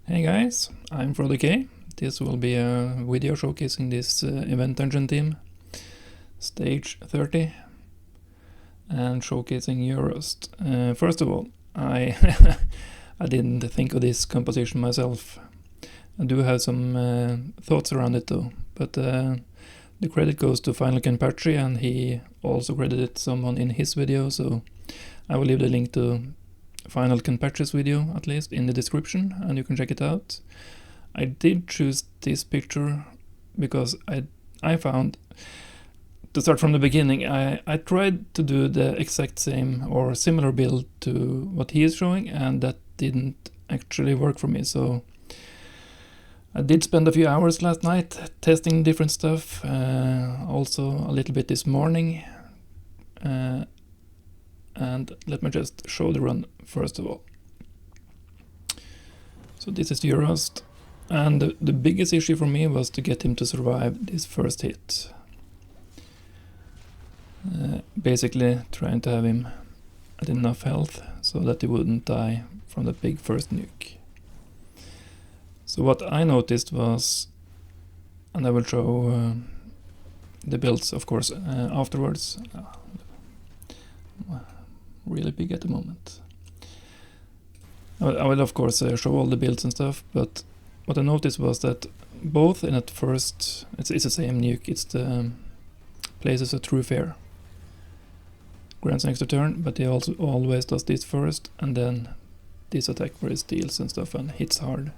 Hey guys, I'm FroTheK. This will be a video showcasing this event engine team, stage 30, and showcasing Urost. First of all, I I didn't think of this composition myself. I do have some thoughts around it though, but the credit goes to finalKenpachi, and he also credited someone in his video, so I will leave the link to finalKenpachi's video at least in the description, and you can check it out. I did choose this picture because I found, to start from the beginning, I tried to do the exact same or similar build to what he is showing, and that didn't actually work for me. So I did spend a few hours last night testing different stuff, also a little bit this morning, and let me just show the run first of all. So this is Urost, and the biggest issue for me was to get him to survive this first hit. Basically trying to have him at enough health so that he wouldn't die from the big first nuke. So what I noticed was, and I will show the builds of course afterwards, really big at the moment. I will of course show all the builds and stuff, but what I noticed was that both in at first, it's the same nuke, it's the places a true fair. Grants an extra turn, but he also always does this first, and then this attack where he steals and stuff and hits hard.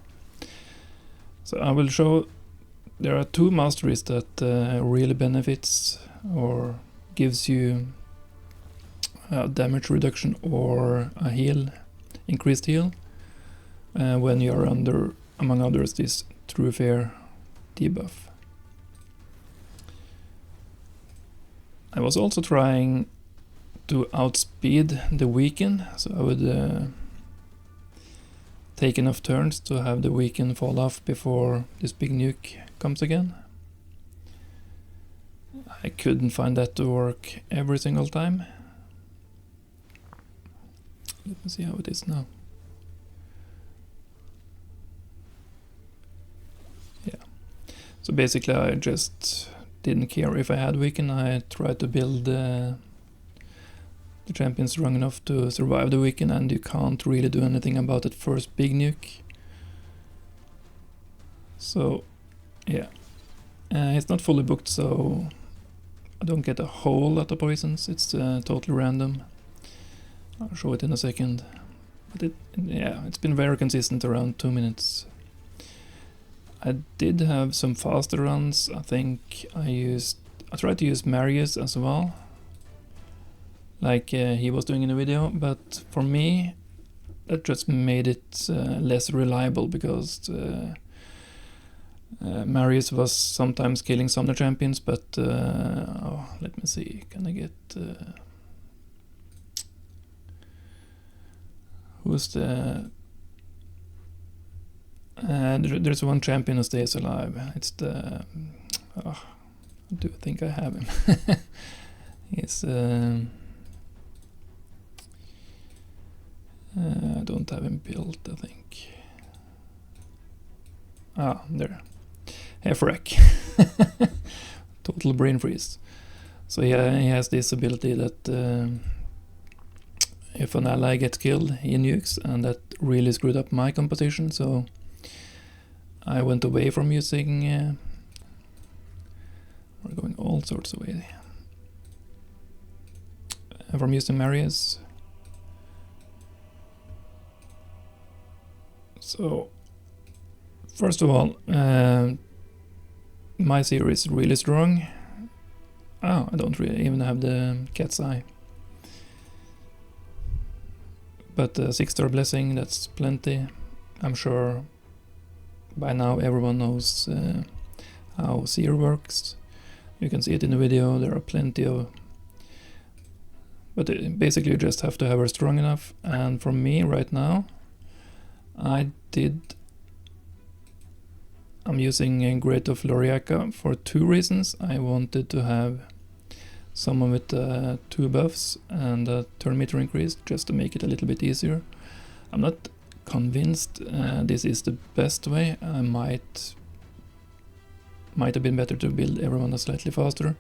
So I will show there are two masteries that really benefits or gives you damage reduction or a heal, increased heal, when you are under, among others, this true fair debuff. I was also trying to outspeed the weaken, so I would take enough turns to have the weaken fall off before this big nuke comes again. I couldn't find that to work every single time. Let me see how it is now. Yeah. So basically I just didn't care if I had weaken. I tried to build the champion strong enough to survive the weaken, and you can't really do anything about that first big nuke. So yeah, it's not fully booked, so I don't get a whole lot of poisons. It's totally random. I'll show it in a second, but it's been very consistent around 2 minutes. I did have some faster runs. I think I tried to use Marius as well, like he was doing in the video, but for me that just made it less reliable, because Marius was sometimes killing some of the champions, but let me see, can I get who's the there's one champion who stays alive. It's the I do think I have him. He's I don't have him built, I think. There. FroTheK. Total brain freeze. So yeah, he has this ability that if an ally gets killed, he nukes, and that really screwed up my composition, so I went away from using we're going all sorts of ways. From using Marius. So first of all, my series is really strong. I don't really even have the cat's eye. But 6-star blessing, that's plenty. I'm sure by now everyone knows how seer works. You can see it in the video, there are plenty of... But basically you just have to have her strong enough, and for me right now, I'm using Great of Loriaka for two reasons. I wanted to have someone with 2 buffs and a turn meter increase, just to make it a little bit easier. I'm not convinced this is the best way. I might have been better to build everyone slightly faster.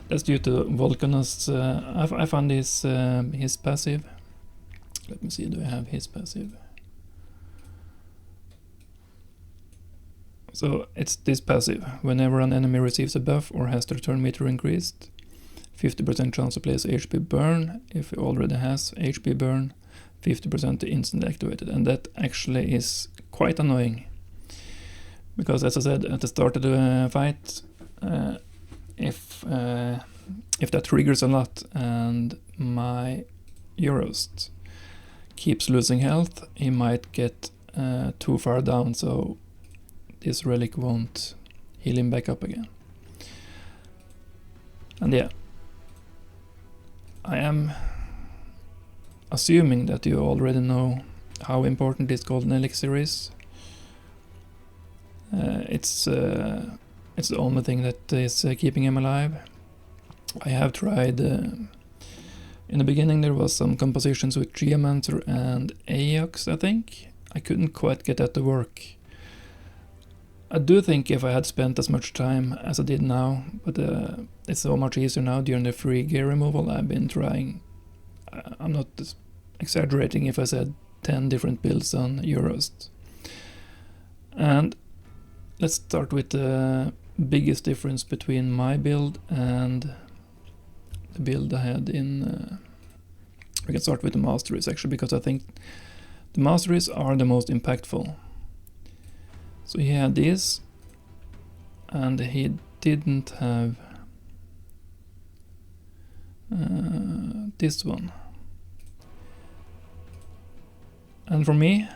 That's due to Volcanus. I found his passive. Let me see, do I have his passive? So it's this passive. Whenever an enemy receives a buff or has their turn meter increased, 50% chance to place HP burn. If he already has HP burn, 50% instantly activated. And that actually is quite annoying. Because as I said at the start of the fight, if that triggers a lot and my Urost keeps losing health, he might get too far down, so this relic won't heal him back up again. And yeah, I am assuming that you already know how important this golden elixir is. It's the only thing that is keeping him alive. I have tried. In the beginning there was some compositions with Geomancer and Aeox, I think. I couldn't quite get that to work. I do think if I had spent as much time as I did now, but it's so much easier now during the free gear removal. I've been trying. I'm not exaggerating if I said 10 different builds on Urost. And let's start with the biggest difference between my build and the build I had in... we can start with the masteries actually, because I think the masteries are the most impactful. So he had this, and he didn't have this one. And for me,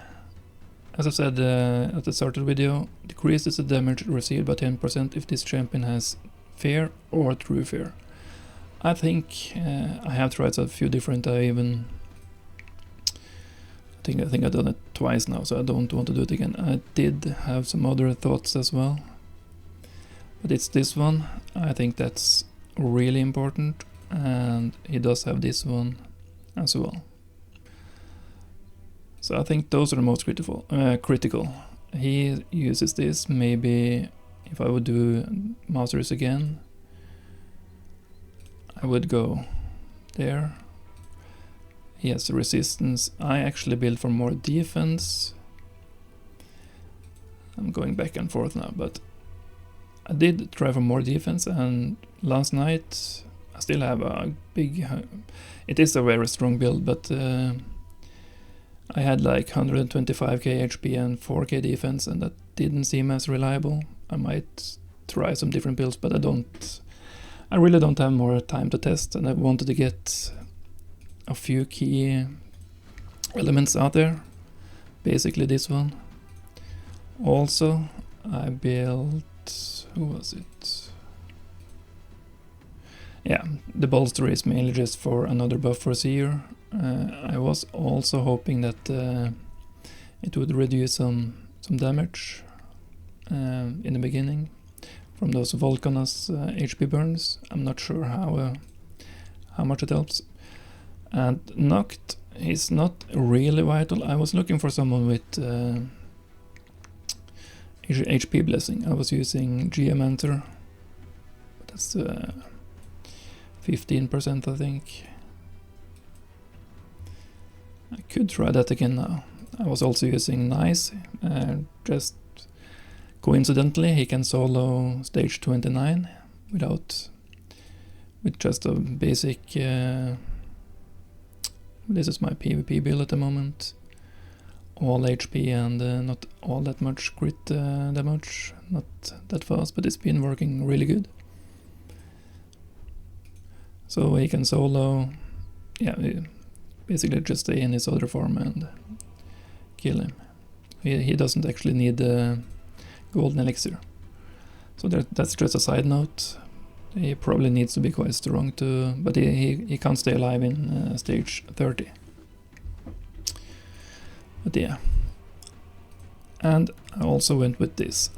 as I said at the start of the video, decreases the damage received by 10% if this champion has fear or true fear. I think I have tried a few different. I think I've done it twice now, so I don't want to do it again. I did have some other thoughts as well, but it's this one. I think that's really important, and he does have this one as well. So I think those are the most critical. He uses this. Maybe if I would do Masters again, I would go there. He has resistance. I actually build for more defense. I'm going back and forth now, but I did try for more defense, and last night I still have a big... it is a very strong build, but I had like 125k HP and 4k defense, and that didn't seem as reliable. I might try some different builds, but I really don't have more time to test, and I wanted to get a few key elements out there. Basically this one. Also, I built... who was it? Yeah, the bolster is mainly just for another buff for Seer. I was also hoping that it would reduce some damage in the beginning from those Volcanus HP burns. I'm not sure how much it helps. And knocked is not really vital. I was looking for someone with HP blessing. I was using Geomancer. That's 15%, I think. I could try that again now. I was also using Nice. Just coincidentally, he can solo stage 29 with just a basic... this is my PvP build at the moment. All HP and not all that much crit damage. Not that fast, but it's been working really good. So he can solo... yeah, basically just stay in his other form and kill him. He doesn't actually need the golden elixir. So that's just a side note. He probably needs to be quite strong to... but he can't stay alive in stage 30. But yeah. And I also went with this.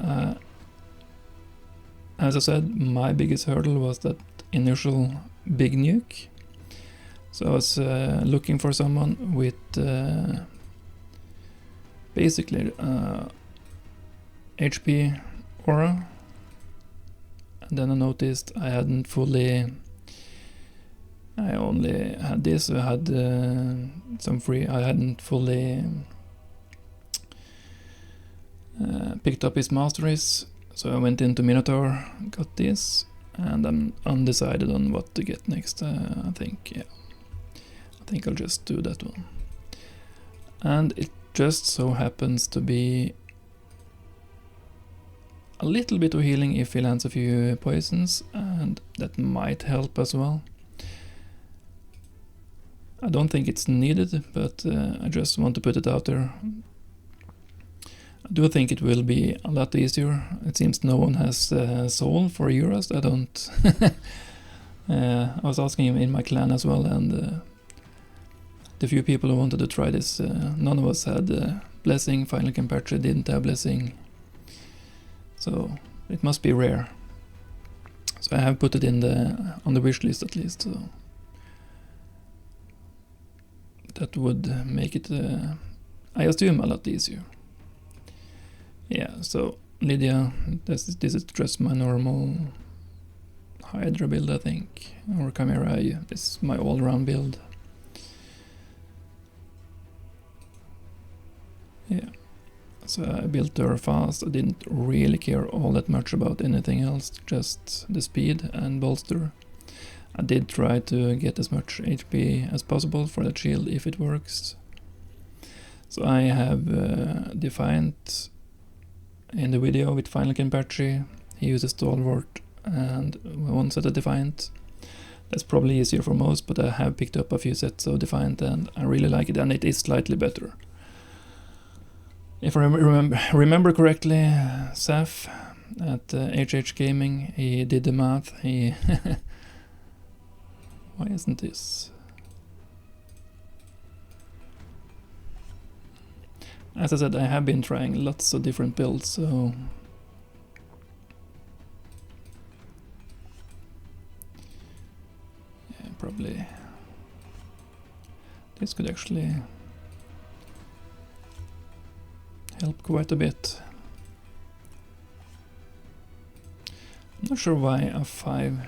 As I said, my biggest hurdle was that initial big nuke. So I was looking for someone with basically HP aura, and then I noticed I hadn't fully, I only had this, I had some free, I hadn't fully picked up his masteries, so I went into Minotaur, got this, and I'm undecided on what to get next. I think I'll just do that one. And it just so happens to be a little bit of healing if he lands a few poisons, and that might help as well. I don't think it's needed, but I just want to put it out there. I do think it will be a lot easier. It seems no one has soul for Urost. I don't. I was asking him in my clan as well, and the few people who wanted to try this, none of us had blessing. finalKenpachi didn't have blessing, so it must be rare. So I have put it in on the wish list at least. So that would make it, I assume, a lot easier. Yeah, so Lydia, this is just my normal Hydra build, I think, or Chimera. This is my all-round build. Yeah, so I built her fast. I didn't really care all that much about anything else, just the speed and bolster. I did try to get as much HP as possible for that shield if it works. So I have Defiant in the video with finalKenpachi. He uses Stalwart and one set of Defiant. That's probably easier for most, but I have picked up a few sets of Defiant and I really like it, and it is slightly better. If I remember correctly, Saf at HH Gaming, he did the math. He why isn't this? As I said, I have been trying lots of different builds, so yeah, probably this could actually help quite a bit. I'm not sure why a 5.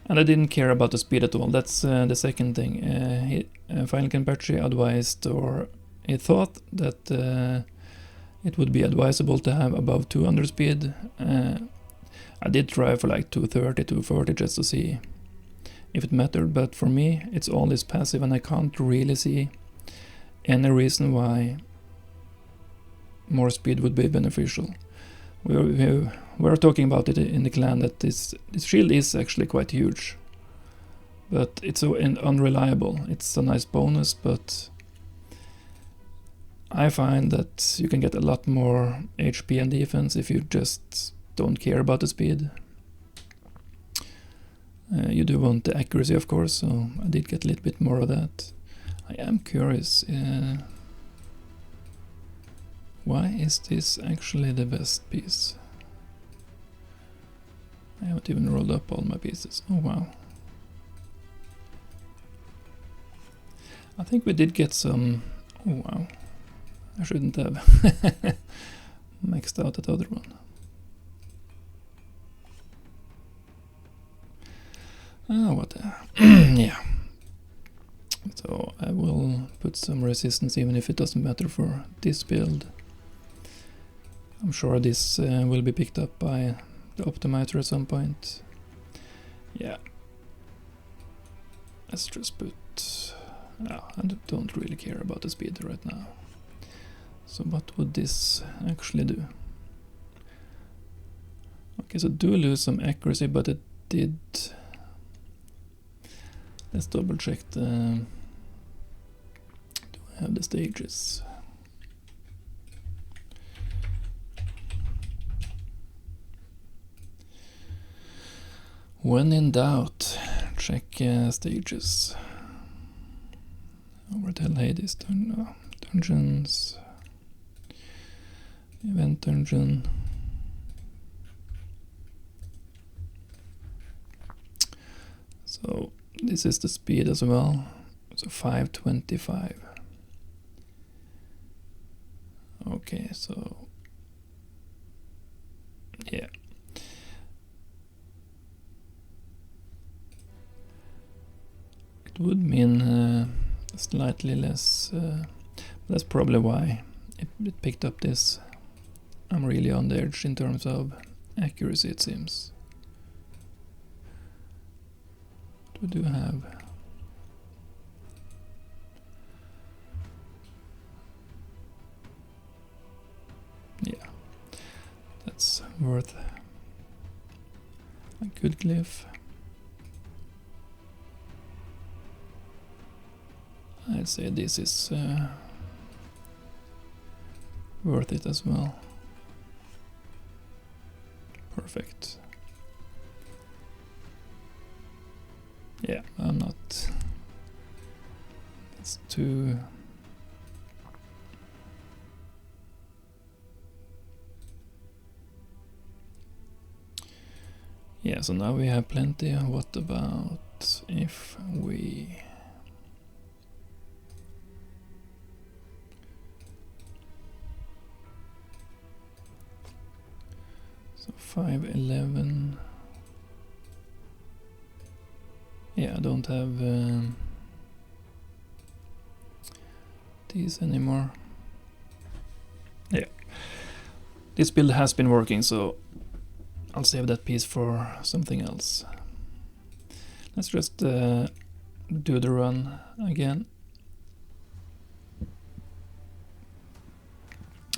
And I didn't care about the speed at all. That's the second thing. finalKenpachi advised, or he thought that it would be advisable to have above 200 speed. I did try for like 230, 240 just to see if it mattered, but for me it's always passive and I can't really see any reason why more speed would be beneficial. We're talking about it in the clan that this shield is actually quite huge, but it's so unreliable. It's a nice bonus, but I find that you can get a lot more HP and defense if you just don't care about the speed. You do want the accuracy, of course, so I did get a little bit more of that. I am curious, why is this actually the best piece? I haven't even rolled up all my pieces. Oh wow. I think we did get some... Oh wow. I shouldn't have maxed out that other one. Oh, what yeah. So I will put some resistance even if it doesn't matter for this build. I'm sure this will be picked up by the optimizer at some point. Yeah. Let's just put... I don't really care about the speed right now. So what would this actually do? Okay, so do lose some accuracy, but it did... Let's double check the... Do I have the stages? When in doubt, check stages. Where the hell Hades? Dungeons. Event dungeon. So this is the speed as well. So 525. Okay, so yeah. It would mean slightly less. That's probably why it picked up this. I'm really on the edge in terms of accuracy, it seems. What do we have? Yeah, that's worth a good glyph. I'd say this is worth it as well. Perfect. Yeah, I'm not. It's too. Yeah, so now we have plenty. What about if we. So 511. Yeah, I don't have these anymore. Yeah, this build has been working, so I'll save that piece for something else. Let's just do the run again.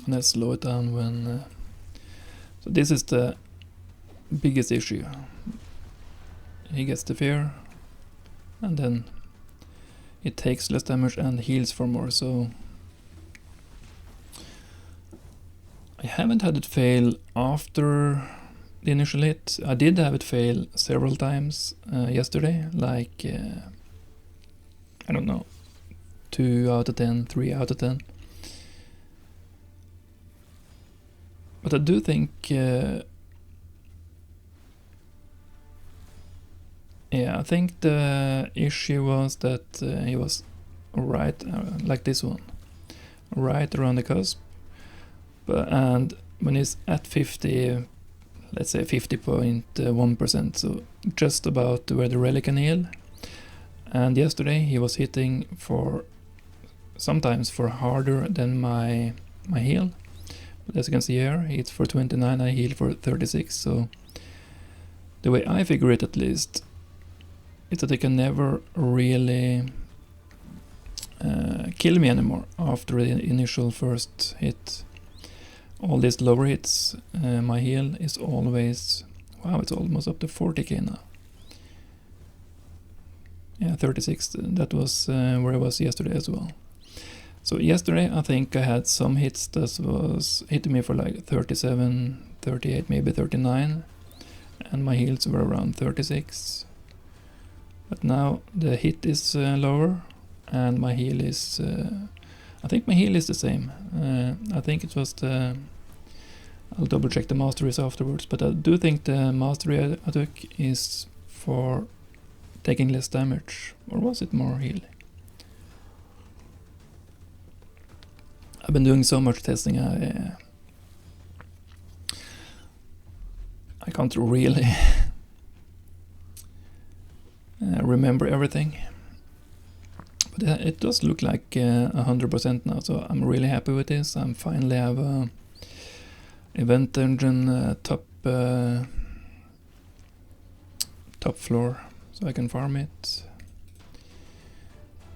Let's slow it down when. So this is the biggest issue. He gets the fear, and then it takes less damage and heals for more. So I haven't had it fail after the initial hit. I did have it fail several times yesterday, like I don't know, 2 out of 10, 3 out of 10. But I do think yeah, I think the issue was that he was right, like this one, right around the cusp. And when he's at 50, let's say 50.1%, so just about where the relic can heal. And yesterday he was hitting for sometimes for harder than my heal. But as you can see here, he hits for 29, I heal for 36. So the way I figure it, at least, is that they can never really kill me anymore after the initial first hit. All these lower hits, my heal is always, wow, it's almost up to 40k now. Yeah, 36, that was where I was yesterday as well. So yesterday I think I had some hits that was hitting me for like 37, 38, maybe 39, and my heals were around 36. But now the hit is lower, and my heal is, I think my heal is the same. I think it was the, I'll double check the masteries afterwards, but I do think the mastery I took is for taking less damage, or was it more heal? I've been doing so much testing, I can't really remember everything. But it does look like 100% now, so I'm really happy with this. I finally have a event engine top floor, so I can farm it.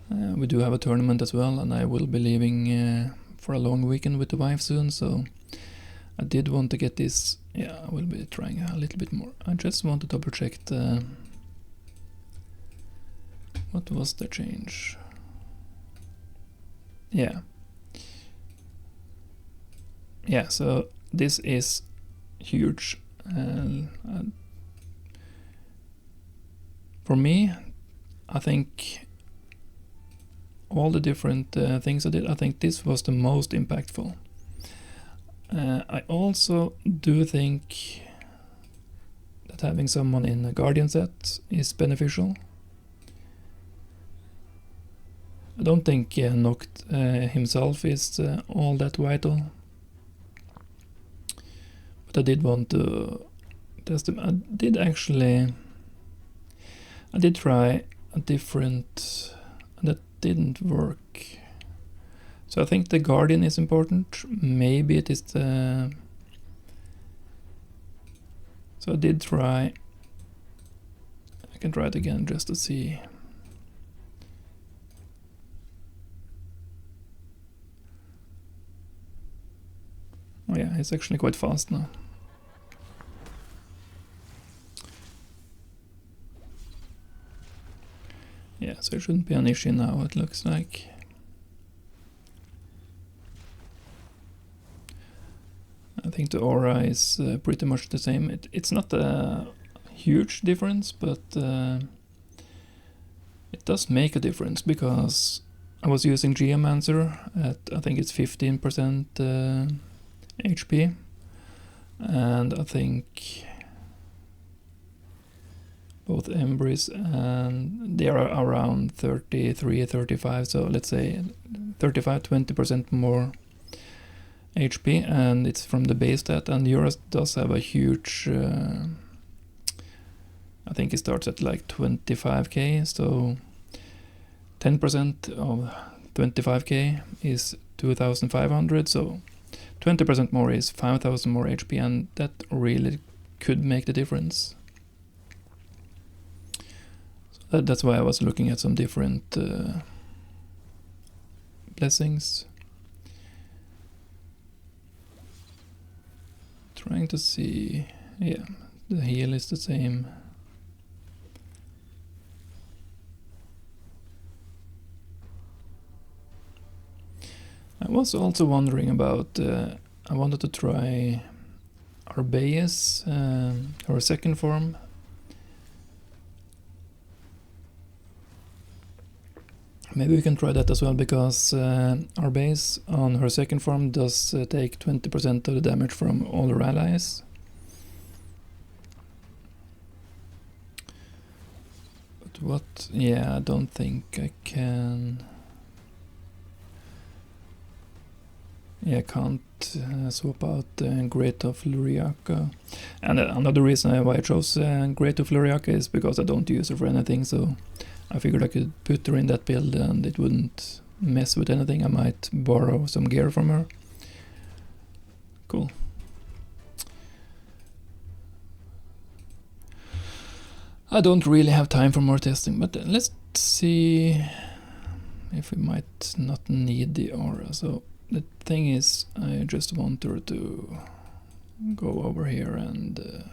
We do have a tournament as well, and I will be leaving for a long weekend with the wife soon, so I did want to get this. Yeah, I will be trying a little bit more. I just want to double check the, what was the change? Yeah, so this is huge. For me, I think all the different things I did, I think this was the most impactful. I also do think that having someone in a Guardian set is beneficial. I don't think Noct himself is all that vital. But I did want to test him. I did try a different, and that didn't work. So I think the Guardian is important. Maybe it is the... So I did try. I can try it again just to see. Oh yeah, it's actually quite fast now. Yeah, so it shouldn't be an issue now, it looks like. I think the aura is pretty much the same. It's not a huge difference, but it does make a difference, because I was using Geomancer at, I think it's 15% HP, and I think both Embries and they are around 33, 35, so let's say 35, 20% more HP, and it's from the base stat, and Urost does have a huge, I think it starts at like 25k, so 10% of 25k is 2500, so 20% more is 5000 more HP, and that really could make the difference. So that's why I was looking at some different blessings. Trying to see, yeah, the heal is the same. I was also wondering about, I wanted to try Arbeus, her second form. Maybe we can try that as well, because Arbeus on her second form does take 20% of the damage from all her allies. But what? Yeah, I don't think I can. Yeah, I can't swap out Great of Luriaka. And another reason why I chose Great of Luriaka is because I don't use her for anything, so I figured I could put her in that build and it wouldn't mess with anything. I might borrow some gear from her. Cool. I don't really have time for more testing, but let's see if we might not need the aura. So the thing is, I just want her to go over here and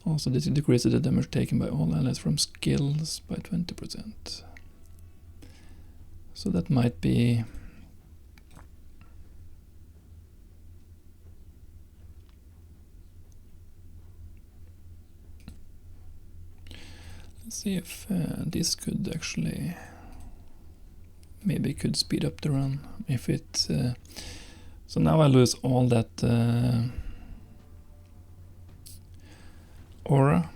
also this decreases the damage taken by all allies from skills by 20%. So that might be... Let's see if this could actually... Maybe could speed up the run if it... so now I lose all that aura.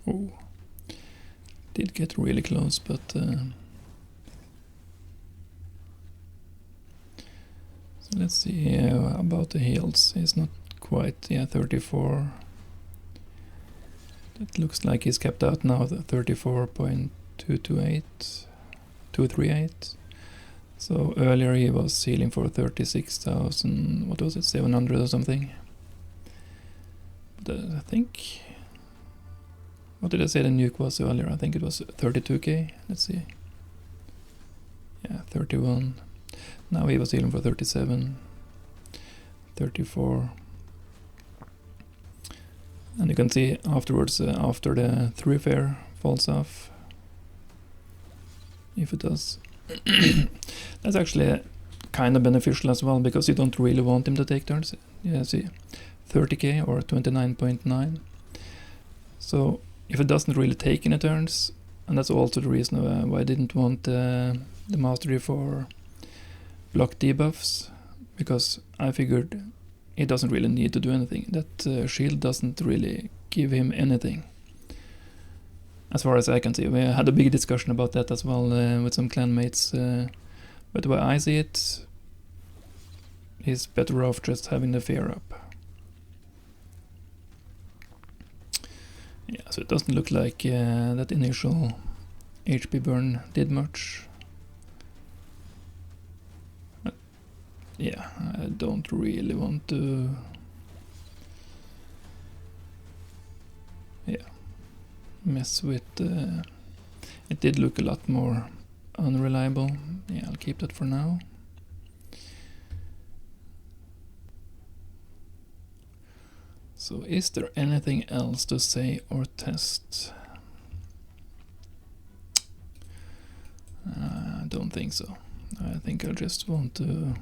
Oh, did get really close, but so let's see about the heals. It's not quite, yeah, 34. It looks like he's capped out now, the 34.228, 238. So earlier he was healing for 36,000, what was it, 700 or something. But I think, what did I say the nuke was earlier? I think it was 32k, let's see. Yeah, 31. Now he was healing for 37, 34. And you can see afterwards, after the thoroughfare falls off, if it does. That's actually kind of beneficial as well, because you don't really want him to take turns. Yeah, see, 30k or 29.9. So if it doesn't really take any turns, and that's also the reason why I didn't want the mastery for block debuffs, because I figured he doesn't really need to do anything. That shield doesn't really give him anything, as far as I can see. We had a big discussion about that as well with some clanmates, but the way I see it, he's better off just having the fear up. Yeah, so it doesn't look like that initial HP burn did much. But yeah, I don't really want to... yeah, mess with... it did look a lot more unreliable. Yeah, I'll keep that for now. So is there anything else to say or test? I don't think so. I think I just want to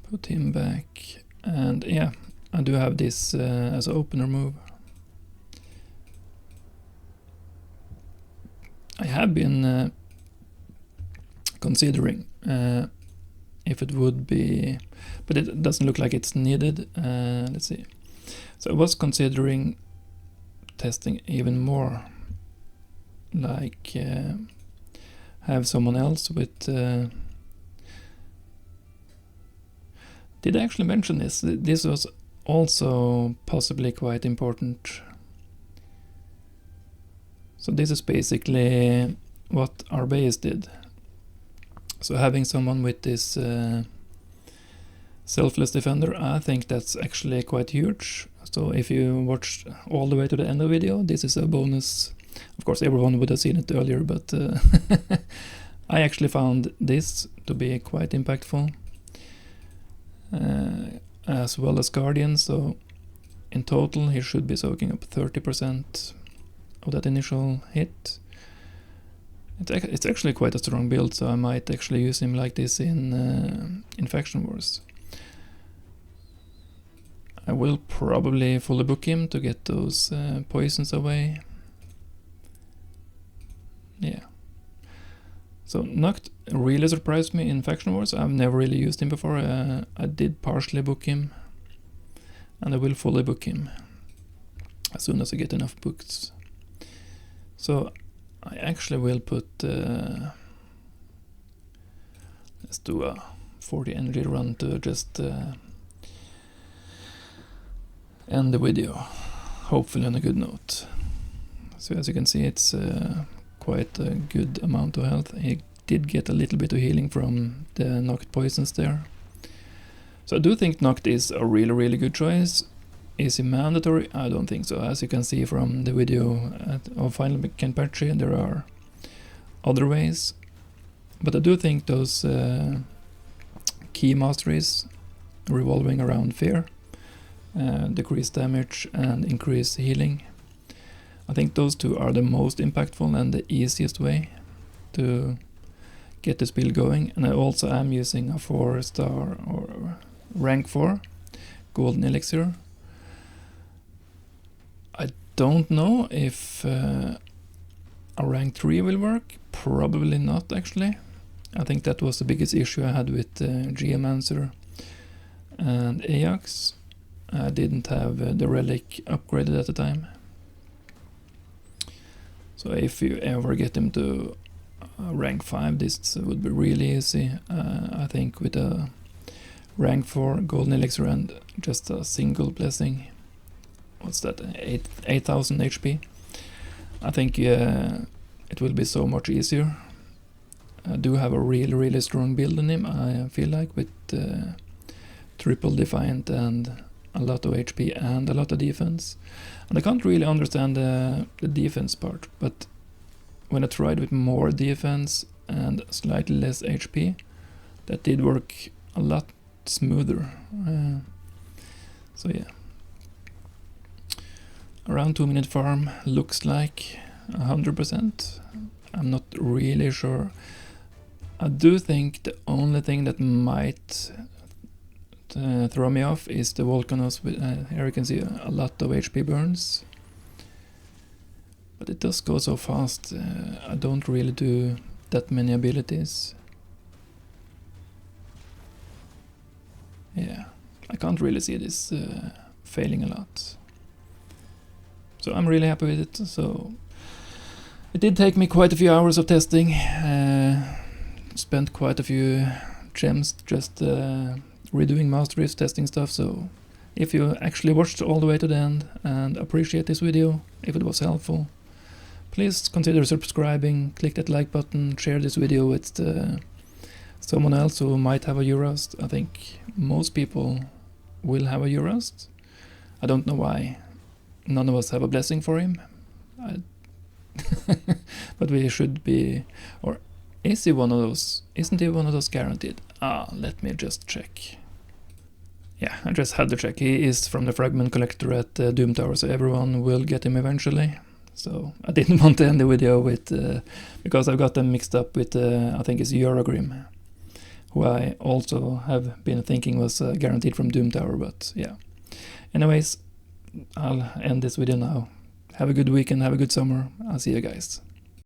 put him back. And yeah, I do have this as an opener move. I have been considering if it would be, but it doesn't look like it's needed. Let's see. So I was considering testing even more, like have someone else with... did I actually mention this? This was also possibly quite important. So this is basically what our base did. So having someone with this selfless defender, I think that's actually quite huge. So if you watched all the way to the end of the video, this is a bonus. Of course everyone would have seen it earlier, but I actually found this to be quite impactful. As well as Guardian, so in total he should be soaking up 30% of that initial hit. It's actually quite a strong build, so I might actually use him like this in Faction Wars. I will probably fully book him to get those poisons away. Yeah. So Nuke really surprised me in Faction Wars. I've never really used him before. I did partially book him, and I will fully book him as soon as I get enough books. So I actually will put... let's do a 40 energy run to just end the video, hopefully on a good note. So as you can see, it's quite a good amount of health. He did get a little bit of healing from the knocked poisons there. So I do think knocked is a really good choice. Is it mandatory? I don't think so. As you can see from the video of finalKenpachi, there are other ways. But I do think those key masteries revolving around fear, decrease damage and increase healing, I think those two are the most impactful and the easiest way to get this build going. And I also am using a 4-star or rank 4 golden elixir. I don't know if a rank 3 will work. Probably not, actually. I think that was the biggest issue I had with Geomancer and Ajax. I didn't have the relic upgraded at the time. So if you ever get him to rank 5, this would be really easy. I think with a rank 4 golden elixir and just a single blessing, what's that, 8,000 HP, I think it will be so much easier. I do have a really strong build in him, I feel like, with triple defiant and a lot of HP and a lot of defense. And I can't really understand the defense part, but when I tried with more defense and slightly less HP, that did work a lot smoother. So yeah. Around 2-minute farm looks like 100%. I'm not really sure. I do think the only thing that might throw me off is the Volcanos. Here you can see a lot of HP burns, but it does go so fast. I don't really do that many abilities. Yeah, I can't really see this failing a lot. So I'm really happy with it. So it did take me quite a few hours of testing. Spent quite a few gems just redoing masteries, testing stuff. So if you actually watched all the way to the end and appreciate this video, if it was helpful, please consider subscribing, click that like button, share this video with someone else who might have a Urost. I think most people will have a Urost. I don't know why none of us have a blessing for him. But we should be, or is he one of those? Isn't he one of those guaranteed? Let me just check. Yeah, I just had to check. He is from the fragment collector at Doom Tower, so everyone will get him eventually. So I didn't want to end the video with, because I've got them mixed up with, I think it's Eurogrim, who I also have been thinking was guaranteed from Doom Tower, but yeah. Anyways, I'll end this video now. Have a good weekend, have a good summer. I'll see you guys.